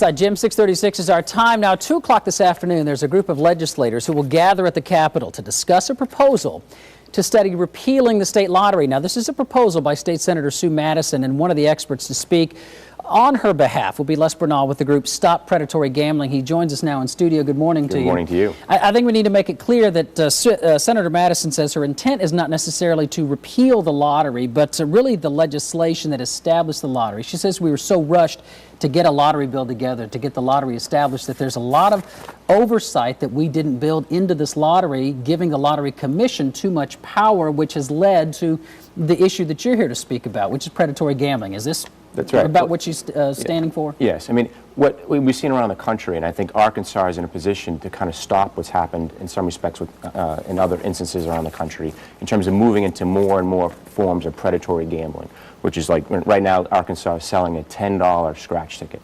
Jim, 6:36 is our time. Now, 2 o'clock this afternoon, there's a group of legislators who will gather at the Capitol to discuss a proposal to study repealing the state lottery. Now, this is a proposal by State Senator Sue Madison, and one of the experts to speak on her behalf will be Bernal with the group Stop Predatory Gambling. He joins us now in studio. Good morning to you. Good morning to you. I think we need to make it clear that Senator Madison says her intent is not necessarily to repeal the lottery, but to really the legislation that established the lottery. She says we were so rushed to get a lottery bill together, to get the lottery established, that there's a lot of oversight that we didn't build into this lottery, giving the Lottery Commission too much power, which has led to the issue that you're here to speak about, which is predatory gambling. Is this That's right. about what she's standing for? Yes. I mean, what we've seen around the country, and I think Arkansas is in a position to kind of stop what's happened in some respects with, in other instances around the country, in terms of moving into more and more forms of predatory gambling, which is like right now Arkansas is selling a $10 scratch ticket.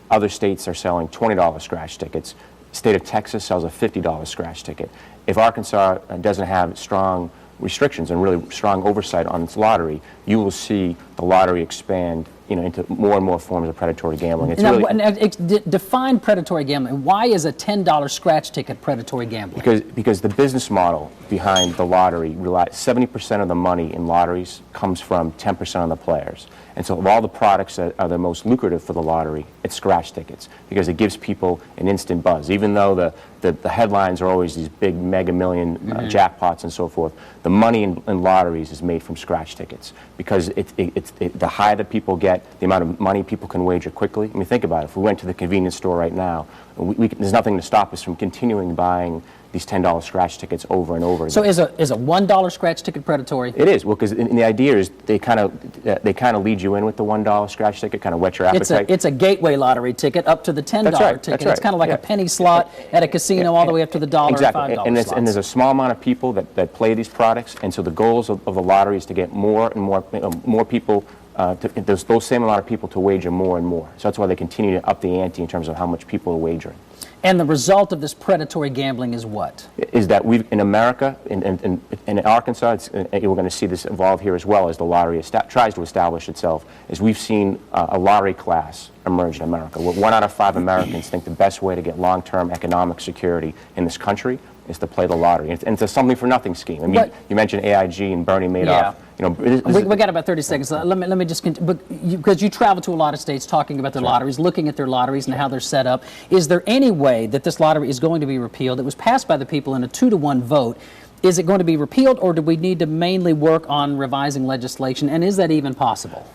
Other states are selling $20 scratch tickets. The state of Texas sells a $50 scratch ticket. If Arkansas doesn't have strong restrictions and really strong oversight on its lottery, you will see the lottery expand, into more and more forms of predatory gambling. It's now, really, define predatory gambling. Why is a $10 scratch ticket predatory gambling? Because the business model behind the lottery, 70% of the money in lotteries comes from 10% of the players. And so of all the products that are the most lucrative for the lottery, it's scratch tickets, because it gives people an instant buzz. Even though the headlines are always these big mega million jackpots and so forth, the money in lotteries is made from scratch tickets, because the higher that people get, the amount of money people can wager quickly. I mean, think about it. If we went to the convenience store right now, there's nothing to stop us from continuing buying these $10 scratch tickets over and over again. So is a $1 scratch ticket predatory? It is. Well, because the idea is they kind of lead you in with the $1 scratch ticket, kind of whet your appetite. It's a gateway lottery ticket up to the $10 That's right. ticket. That's right. It's kind of like a penny slot at a casino, all the way up to the $1 exactly. and $5 slots. And there's a small amount of people that play these products, and so the goals of the lottery is to get more and more people. Those same amount of people to wager more and more. So that's why they continue to up the ante in terms of how much people are wagering. And the result of this predatory gambling is what? Is that in America, in Arkansas, we're going to see this evolve here as well as the lottery tries to establish itself, is we've seen a lottery class emerge in America, where 1 out of 5 Americans think the best way to get long-term economic security in this country is to play the lottery. And it's a something for nothing scheme. I mean, you mentioned AIG and Bernie Madoff. Yeah. We got about 30 seconds. Let me just continue, because you travel to a lot of states talking about their lotteries, looking at their lotteries and how they're set up. Is there any way that this lottery is going to be repealed? It was passed by the people in a 2-to-1 vote. Is it going to be repealed, or do we need to mainly work on revising legislation? And is that even possible?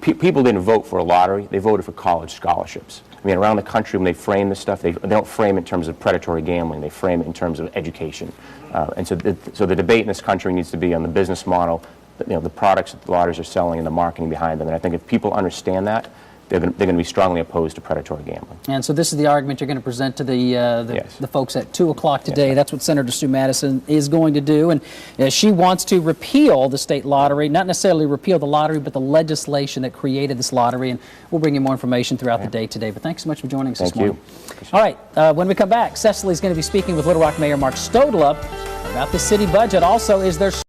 People didn't vote for a lottery. They voted for college scholarships. I mean, around the country, when they frame this stuff, they don't frame it in terms of predatory gambling. They frame it in terms of education. And so the debate in this country needs to be on the business model, the products that the lotteries are selling and the marketing behind them. And I think if people understand that, they're going to be strongly opposed to predatory gambling. And so this is the argument you're going to present to the folks at 2 o'clock today. Yes. That's what Senator Sue Madison is going to do. And she wants to repeal the state lottery, not necessarily repeal the lottery, but the legislation that created this lottery. And we'll bring you more information throughout the day today. But thanks so much for joining us this morning. Thank you. All right, when we come back, Cecily's going to be speaking with Little Rock Mayor Mark Stodla about the city budget. Also, is there